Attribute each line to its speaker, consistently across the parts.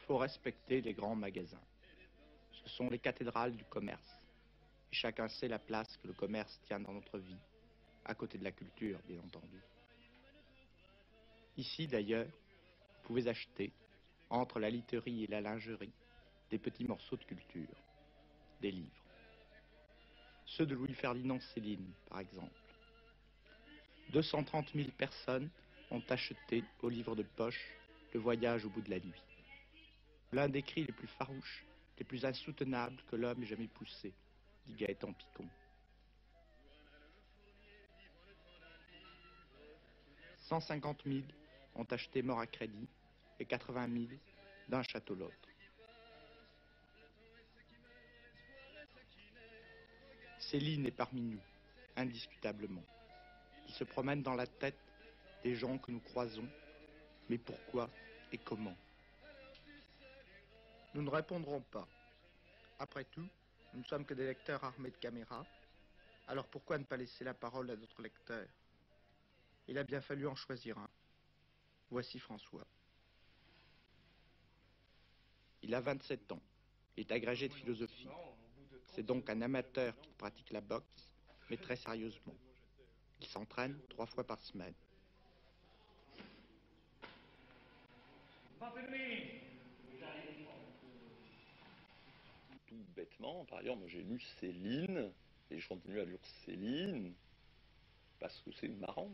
Speaker 1: faut respecter les grands magasins. Ce sont les cathédrales du commerce. Et chacun sait la place que le commerce tient dans notre vie, à côté de la culture, bien entendu. Ici, d'ailleurs, vous pouvez acheter, entre la literie et la lingerie, des petits morceaux de culture, des livres. Ceux de Louis-Ferdinand Céline, par exemple. 230 000 personnes ont acheté au livre de poche Le voyage au bout de la nuit. L'un des cris les plus farouches, les plus insoutenables que l'homme ait jamais poussé, dit Gaëtan Picon. 150 000 ont acheté Mort à crédit et 80 000 d'un château l'autre. Céline est parmi nous, indiscutablement. Il se promène dans la tête des gens que nous croisons, mais pourquoi et comment? Nous ne répondrons pas. Après tout, nous ne sommes que des lecteurs armés de caméras, alors pourquoi ne pas laisser la parole à d'autres lecteurs? Il a bien fallu en choisir un. Voici François. Il a 27 ans, il est agrégé de philosophie. C'est donc un amateur qui pratique la boxe, mais très sérieusement. Il s'entraîne 3 fois par semaine.
Speaker 2: Tout bêtement, par ailleurs, moi j'ai lu Céline, et je continue à lire Céline, parce que c'est marrant.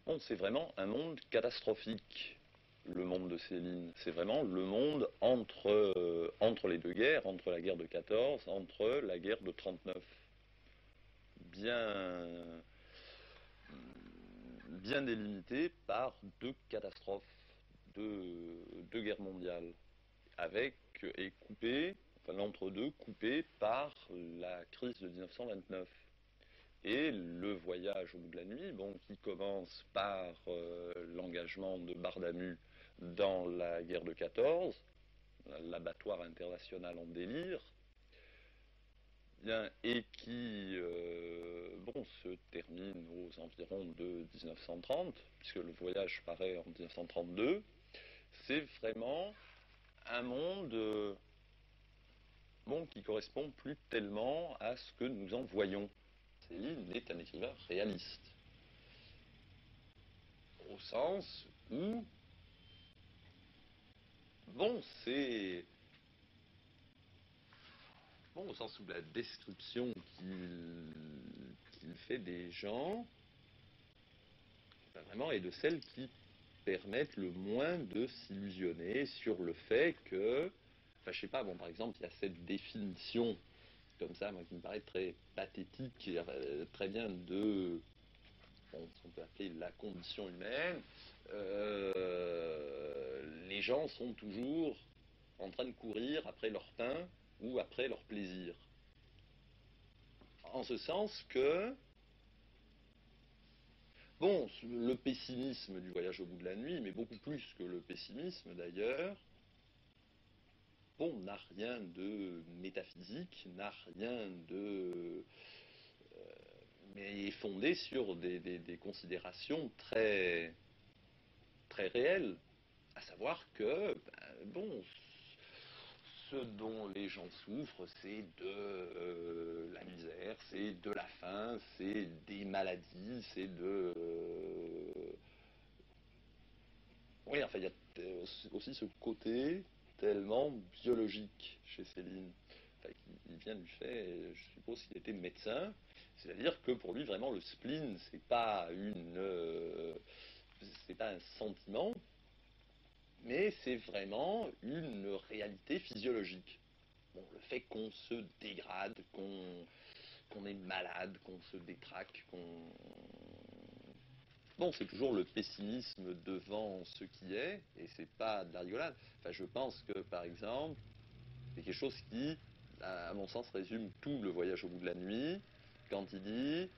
Speaker 2: Bon, c'est vraiment un monde catastrophique, le monde de Céline. C'est vraiment le monde entre les deux guerres, entre la guerre de 14, entre la guerre de 39. Bien délimité par deux catastrophes, deux guerres mondiales, et coupé, enfin l'entre-deux, coupé par la crise de 1929. Et le voyage au bout de la nuit, bon, qui commence par l'engagement de Bardamu dans la guerre de 14, l'abattoir international en délire, bien, et qui se termine aux environs de 1930, puisque le voyage paraît en 1932, c'est vraiment un monde qui correspond plus tellement à ce que nous en voyons. Céline est un écrivain réaliste, au sens où, au sens où la description qu'il fait des gens, vraiment, est de celles qui permettent le moins de s'illusionner sur le fait que, enfin, je sais pas, par exemple, il y a cette définition, comme ça, moi, qui me paraît très pathétique, très bien de, ce qu'on peut appeler la condition humaine. Les gens sont toujours en train de courir après leur pain ou après leur plaisir. En ce sens que, le pessimisme du voyage au bout de la nuit, mais beaucoup plus que le pessimisme d'ailleurs, n'a rien de métaphysique, n'a rien de... mais est fondé sur des considérations très, très réelles. À savoir que, ce dont les gens souffrent, c'est de la misère, c'est de la faim, c'est des maladies, c'est de... Oui, enfin, il y a aussi ce côté tellement biologique chez Céline. Enfin, il vient du fait, je suppose qu'il était médecin, c'est-à-dire que pour lui, vraiment, le spleen, c'est pas un sentiment, mais c'est vraiment une réalité physiologique. Le fait qu'on se dégrade, qu'on est malade, qu'on se détraque, c'est toujours le pessimisme devant ce qui est, et c'est pas de la rigolade. Enfin, je pense que, par exemple, c'est quelque chose qui, à mon sens, résume tout le voyage au bout de la nuit, quand il dit,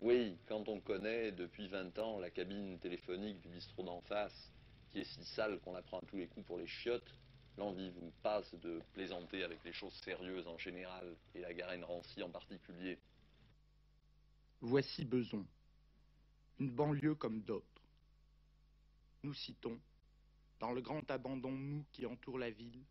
Speaker 2: oui, quand on connaît depuis 20 ans la cabine téléphonique du bistrot d'en face, qui est si sale qu'on la prend à tous les coups pour les chiottes, L'envie vous passe de plaisanter avec les choses sérieuses en général et la Garenne-Rancy en particulier.
Speaker 1: Voici Beson, une banlieue comme d'autres. Nous citons, dans le grand abandon mou qui entoure la ville,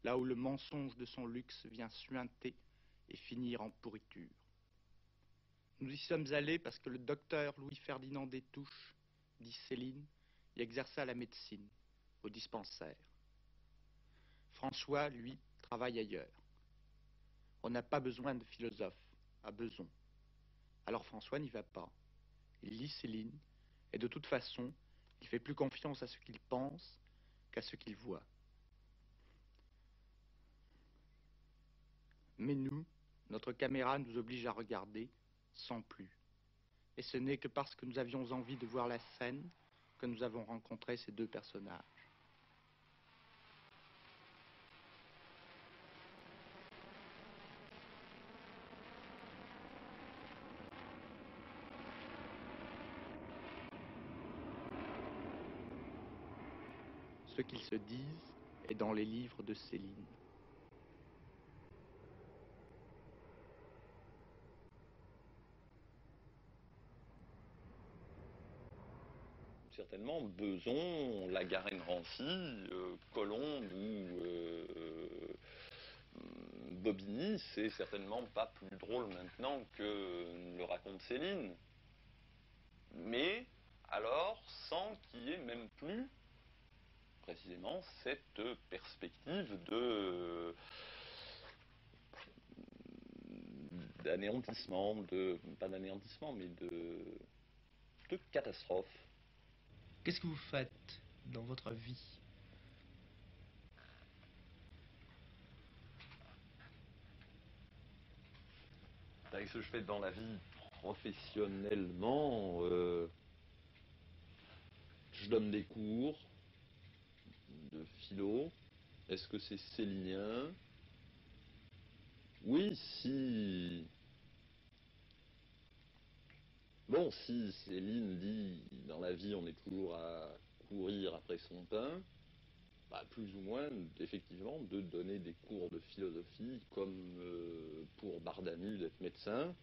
Speaker 1: là où le mensonge de son luxe vient suinter et finir en pourriture. Nous y sommes allés parce que le docteur Louis-Ferdinand Destouches, dit Céline, y exerça la médecine, au dispensaire. François, lui, travaille ailleurs. On n'a pas besoin de philosophe à Beson. Alors François n'y va pas. Il lit Céline, et de toute façon, il fait plus confiance à ce qu'il pense qu'à ce qu'il voit. Mais nous, notre caméra nous oblige à regarder sans plus. Et ce n'est que parce que nous avions envie de voir la scène que nous avons rencontré ces deux personnages. Ce qu'ils se disent est dans les livres de Céline.
Speaker 2: Certainement, Beson, la Garenne-Rancy, Colombe ou Bobigny, c'est certainement pas plus drôle maintenant que le raconte Céline. Mais alors, sans qu'il y ait même plus précisément cette perspective d'anéantissement, pas d'anéantissement, mais de catastrophe.
Speaker 3: Qu'est-ce que vous faites dans votre vie?
Speaker 2: Avec ce que je fais dans la vie professionnellement, je donne des cours de philo. Est-ce que c'est célinien? Oui, si... Bon, si Céline dit, dans la vie, on est toujours à courir après son pain, bah, plus ou moins, effectivement, de donner des cours de philosophie, comme pour Bardamu d'être médecin,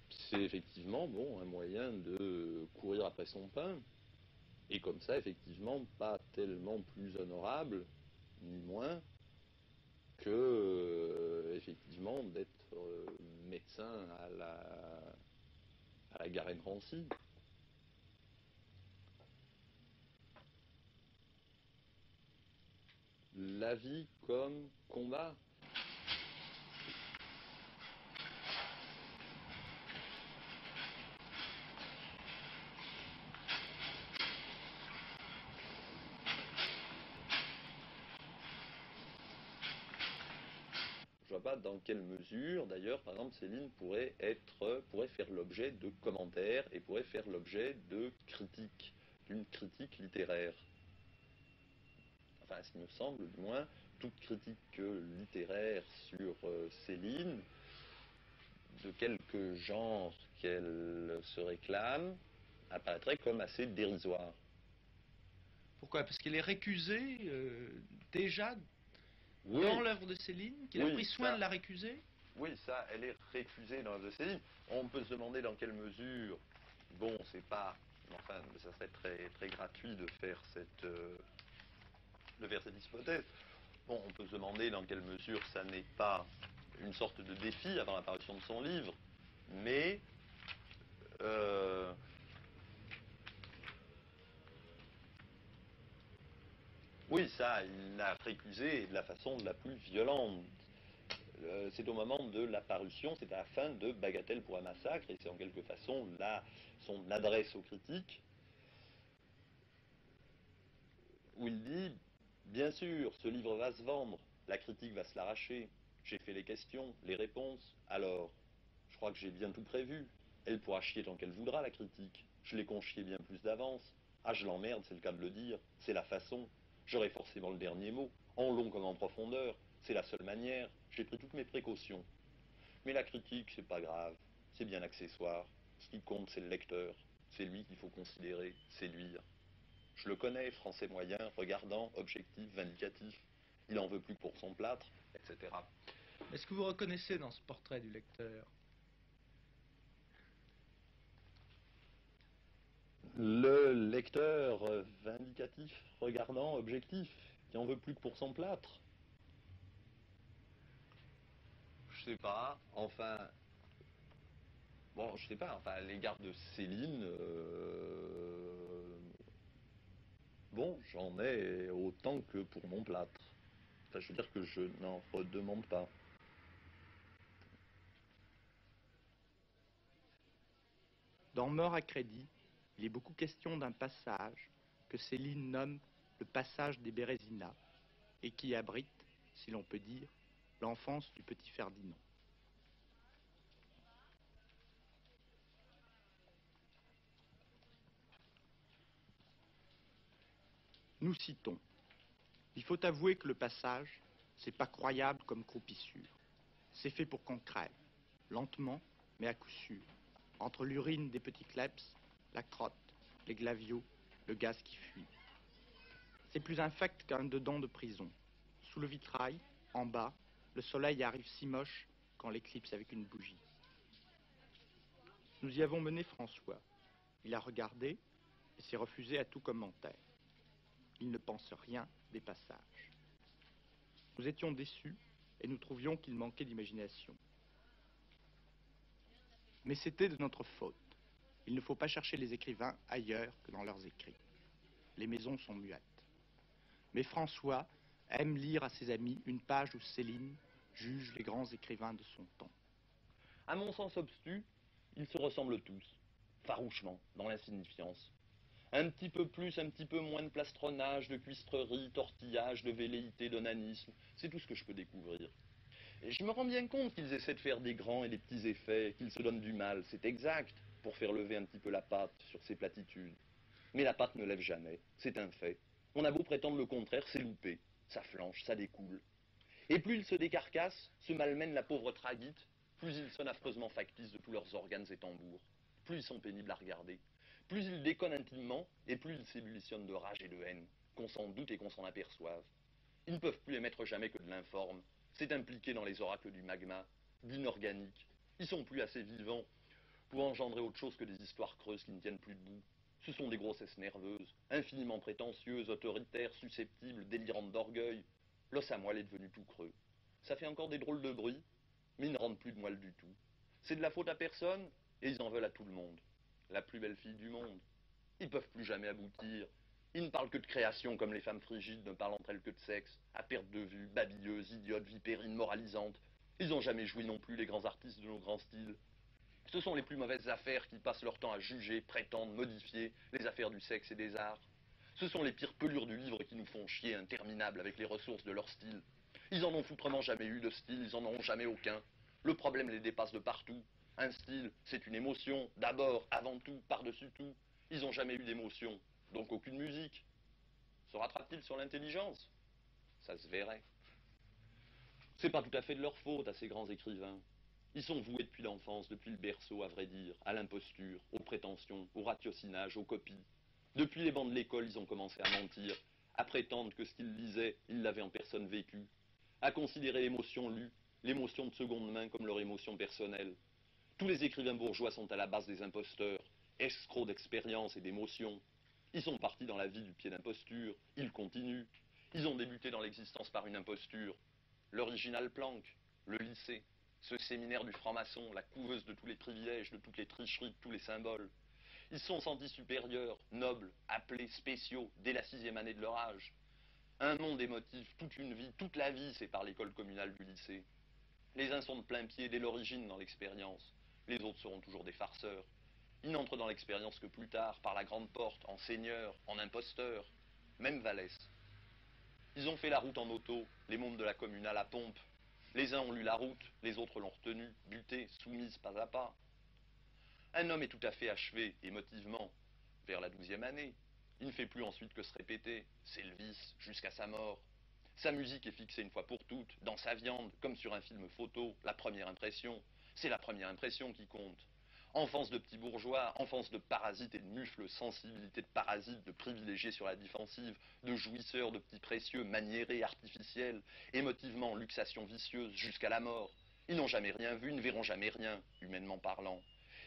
Speaker 2: c'est effectivement, bon, un moyen de courir après son pain, et comme ça, effectivement, pas tellement plus honorable, ni moins, que, effectivement, d'être médecin à la Garenne-Rancy. La vie comme combat. Je vois pas dans quelle mesure, d'ailleurs, par exemple, Céline pourrait faire l'objet de commentaires et pourrait faire l'objet de critiques, d'une critique littéraire. Enfin, ce qui me semble, du moins, toute critique littéraire sur Céline, de quelque genre qu'elle se réclame, apparaîtrait comme assez dérisoire.
Speaker 3: Pourquoi? Parce qu'elle est récusée déjà
Speaker 2: Oui,
Speaker 3: dans l'œuvre de Céline, qu'il a
Speaker 2: oui,
Speaker 3: pris soin
Speaker 2: ça,
Speaker 3: de la récuser?
Speaker 2: oui, ça, elle est récusée dans l'œuvre de Céline. On peut se demander dans quelle mesure, bon, c'est pas, enfin, ça serait très, très gratuit de faire cette hypothèse. Bon, on peut se demander dans quelle mesure ça n'est pas une sorte de défi avant l'apparition de son livre, mais oui, ça, il l'a récusé de la façon la plus violente. C'est au moment de la parution, c'est à la fin de Bagatelle pour un massacre, et c'est en quelque façon son adresse aux critiques, où il dit, bien sûr, ce livre va se vendre, la critique va se l'arracher, j'ai fait les questions, les réponses, alors, je crois que j'ai bien tout prévu, elle pourra chier tant qu'elle voudra, la critique, je l'ai conchiée bien plus d'avance, ah je l'emmerde, c'est le cas de le dire, c'est la façon, j'aurai forcément le dernier mot, en long comme en profondeur, c'est la seule manière, j'ai pris toutes mes précautions. Mais la critique, c'est pas grave, c'est bien accessoire, ce qui compte c'est le lecteur, c'est lui qu'il faut considérer, c'est lire. Je le connais, français moyen, regardant, objectif, vindicatif. il en veut plus pour son plâtre, etc.
Speaker 3: Est-ce que vous reconnaissez dans ce portrait du lecteur
Speaker 2: Le lecteur vindicatif, regardant, objectif, qui en veut plus que pour son plâtre. Je sais pas, enfin... Bon, je sais pas, enfin, à l'égard de Céline, bon, j'en ai autant que pour mon plâtre. Enfin, je veux dire que je n'en redemande pas.
Speaker 1: Dans Mort à crédit, il est beaucoup question d'un passage que Céline nomme le passage des Bérézinas et qui abrite, si l'on peut dire, l'enfance du petit Ferdinand. Nous citons: il faut avouer que le passage, c'est pas croyable comme croupissure. C'est fait pour qu'on crève, lentement, mais à coup sûr, entre l'urine des petits kleps, la crotte, les glaviots, le gaz qui fuit. C'est plus infect qu'un dedans de prison. Sous le vitrail, en bas, le soleil arrive si moche qu'on l'éclipse avec une bougie. Nous y avons mené François. Il a regardé et s'est refusé à tout commentaire. Il ne pense rien des passages. Nous étions déçus et nous trouvions qu'il manquait d'imagination. Mais c'était de notre faute. Il ne faut pas chercher les écrivains ailleurs que dans leurs écrits. Les maisons sont muettes. Mais François aime lire à ses amis une page où Céline juge les grands écrivains de son temps.
Speaker 2: À mon sens obstu, ils se ressemblent tous, farouchement, dans l'insignifiance. Un petit peu plus, un petit peu moins de plastronnage, de cuistrerie, tortillage, de velléité, d'onanisme, c'est tout ce que je peux découvrir. Et je me rends bien compte qu'ils essaient de faire des grands et des petits effets, qu'ils se donnent du mal, c'est exact, pour faire lever un petit peu la patte sur ces platitudes. Mais la patte ne lève jamais, c'est un fait. On a beau prétendre le contraire, c'est loupé. Ça flanche, ça découle. Et plus ils se décarcassent, se malmènent la pauvre traguite, plus ils sonnent affreusement factices de tous leurs organes et tambours. Plus ils sont pénibles à regarder. Plus ils déconnent intimement, et plus ils s'ébullitionnent de rage et de haine, qu'on s'en doute et qu'on s'en aperçoive. Ils ne peuvent plus émettre jamais que de l'informe. C'est impliqué dans les oracles du magma, d'inorganique. Ils sont plus assez vivants pour engendrer autre chose que des histoires creuses qui ne tiennent plus debout. Ce sont des grossesses nerveuses, infiniment prétentieuses, autoritaires, susceptibles, délirantes d'orgueil. L'os à moelle est devenu tout creux. Ça fait encore des drôles de bruit, mais ils ne rendent plus de moelle du tout. C'est de la faute à personne, et ils en veulent à tout le monde. La plus belle fille du monde. Ils ne peuvent plus jamais aboutir. Ils ne parlent que de création, comme les femmes frigides ne parlent entre elles que de sexe, à perte de vue, babilleuses, idiotes, vipérines, moralisantes. Ils n'ont jamais joui non plus les grands artistes de nos grands styles. Ce sont les plus mauvaises affaires qui passent leur temps à juger, prétendre, modifier les affaires du sexe et des arts. Ce sont les pires pelures du livre qui nous font chier interminables avec les ressources de leur style. Ils en ont foutrement jamais eu de style, ils en auront jamais aucun. Le problème les dépasse de partout. Un style, c'est une émotion, d'abord, avant tout, par-dessus tout. Ils n'ont jamais eu d'émotion, donc aucune musique. Se rattrape-t-il sur l'intelligence? Ça se verrait. C'est pas tout à fait de leur faute à ces grands écrivains. Ils sont voués depuis l'enfance, depuis le berceau, à vrai dire, à l'imposture, aux prétentions, au ratiocinage, aux copies. Depuis les bancs de l'école, ils ont commencé à mentir, à prétendre que ce qu'ils lisaient, ils l'avaient en personne vécu, à considérer l'émotion lue, l'émotion de seconde main comme leur émotion personnelle. Tous les écrivains bourgeois sont à la base des imposteurs, escrocs d'expérience et d'émotion. Ils sont partis dans la vie du pied d'imposture, ils continuent. Ils ont débuté dans l'existence par une imposture. L'original Planck, le lycée, ce séminaire du franc-maçon, la couveuse de tous les privilèges, de toutes les tricheries, de tous les symboles. Ils se sont sentis supérieurs, nobles, appelés, spéciaux, dès la 6e année de leur âge. Un monde émotif, toute une vie, toute la vie, c'est par l'école communale du lycée. Les uns sont de plein pied dès l'origine dans l'expérience. Les autres seront toujours des farceurs. Ils n'entrent dans l'expérience que plus tard, par la grande porte, en seigneurs, en imposteurs. Même Vallès. Ils ont fait la route en auto, les mômes de la communale à pompe. Les uns ont lu la route, les autres l'ont retenue, butée, soumise pas à pas. Un homme est tout à fait achevé, émotivement, vers la 12e année. Il ne fait plus ensuite que se répéter, c'est le vice, jusqu'à sa mort. Sa musique est fixée une fois pour toutes, dans sa viande, comme sur un film photo, la première impression. C'est la première impression qui compte. Enfance de petits bourgeois, enfance de parasites et de mufles, sensibilité de parasites, de privilégiés sur la défensive, de jouisseurs de petits précieux, maniérés, artificiels, émotivement, luxation vicieuse, jusqu'à la mort. Ils n'ont jamais rien vu, ne verront jamais rien, humainement parlant.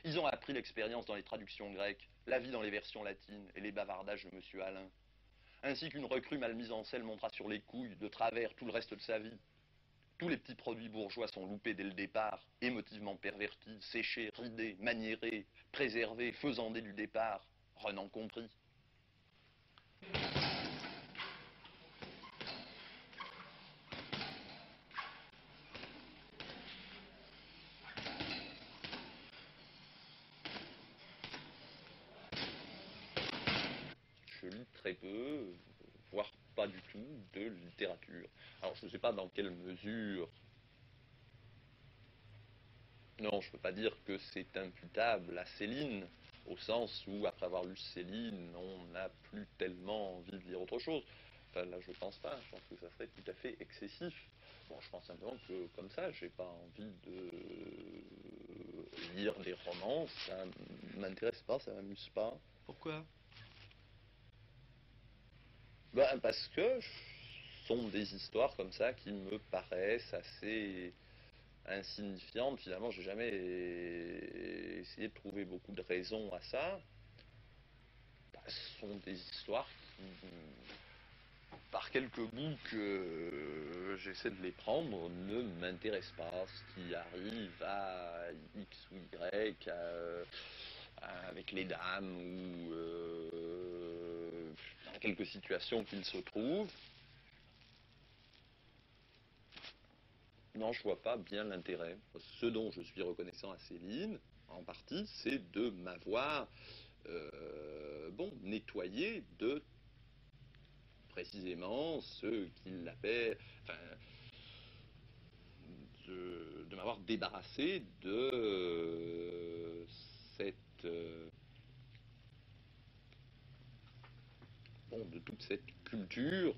Speaker 2: Ils ont appris l'expérience dans les traductions grecques, la vie dans les versions latines et les bavardages de M. Alain. Ainsi qu'une recrue mal mise en selle montera sur les couilles, de travers, tout le reste de sa vie. Tous les petits produits bourgeois sont loupés dès le départ, émotivement pervertis, séchés, ridés, maniérés, préservés, faisandés du départ, Renan compris. Je lis très peu, voire pas du tout, de littérature. Alors je ne sais pas dans quelle mesure. Non, je ne peux pas dire que c'est imputable à Céline, au sens où, après avoir lu Céline, on n'a plus tellement envie de lire autre chose. Enfin, là, je pense pas. Je pense que ça serait tout à fait excessif. Bon, je pense simplement que, comme ça, j'ai pas envie de lire des romans. Ça m'intéresse pas, ça m'amuse pas.
Speaker 3: Pourquoi?
Speaker 2: Ben, parce que ce sont des histoires comme ça qui me paraissent assez insignifiante. Finalement, j'ai jamais essayé de trouver beaucoup de raisons à ça. Ce sont des histoires qui, par quelques bouts que j'essaie de les prendre, ne m'intéressent pas. Ce qui arrive à X ou Y, avec les dames, ou dans quelques situations qu'ils se trouvent, non, je vois pas bien l'intérêt. Ce dont je suis reconnaissant à Céline, en partie, c'est de m'avoir nettoyé de précisément ce qu'il appelle, enfin, de m'avoir débarrassé de de toute cette culture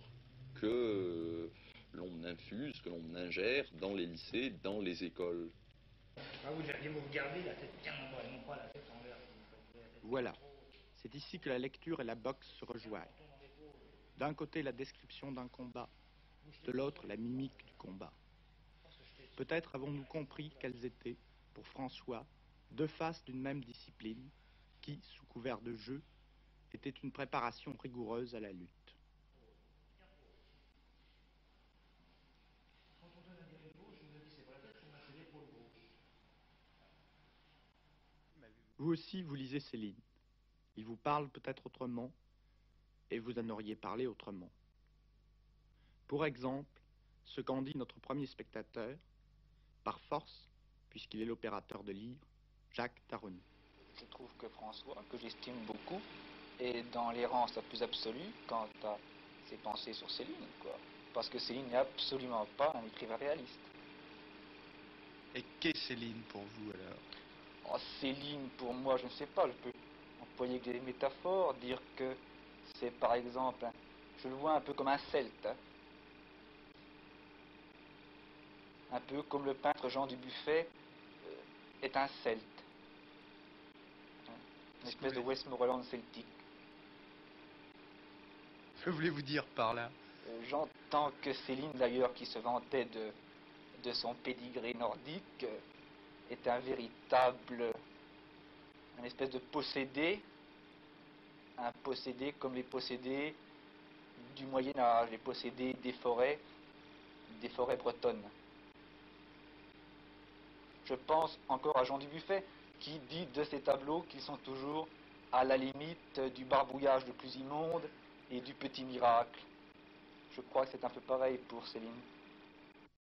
Speaker 2: que l'on infuse, que l'on ingère dans les lycées, dans les écoles.
Speaker 4: Ah, vous devriez vous regarder la tête bien en bas et non pas la tête en l'air.
Speaker 1: Voilà. C'est ici que la lecture et la boxe se rejoignent. D'un côté, la description d'un combat, de l'autre, la mimique du combat. Peut-être avons-nous compris qu'elles étaient, pour François, deux faces d'une même discipline qui, sous couvert de jeu, était une préparation rigoureuse à la lutte. Vous aussi, vous lisez Céline. Il vous parle peut-être autrement, et vous en auriez parlé autrement. Pour exemple, ce qu'en dit notre premier spectateur, par force, puisqu'il est l'opérateur de livres, Jacques Taroni.
Speaker 5: Je trouve que François, que j'estime beaucoup, est dans l'errance la plus absolue quant à ses pensées sur Céline, quoi. Parce que Céline n'est absolument pas un écrivain réaliste.
Speaker 3: Et qu'est Céline pour vous alors?
Speaker 5: Oh, Céline, pour moi, je ne sais pas, je peux employer des métaphores, dire que c'est par exemple, je le vois un peu comme un celte, hein. Un peu comme le peintre Jean Dubuffet est un celte. Une espèce de Westmoreland celtique.
Speaker 3: Que voulez-vous dire par là?
Speaker 5: J'entends que Céline, d'ailleurs, qui se vantait de son pédigré nordique, est un espèce de possédé, un possédé comme les possédés du Moyen-Âge, les possédés des forêts bretonnes. Je pense encore à Jean Dubuffet, qui dit de ces tableaux qu'ils sont toujours à la limite du barbouillage le plus immonde et du petit miracle. Je crois que c'est un peu pareil pour Céline.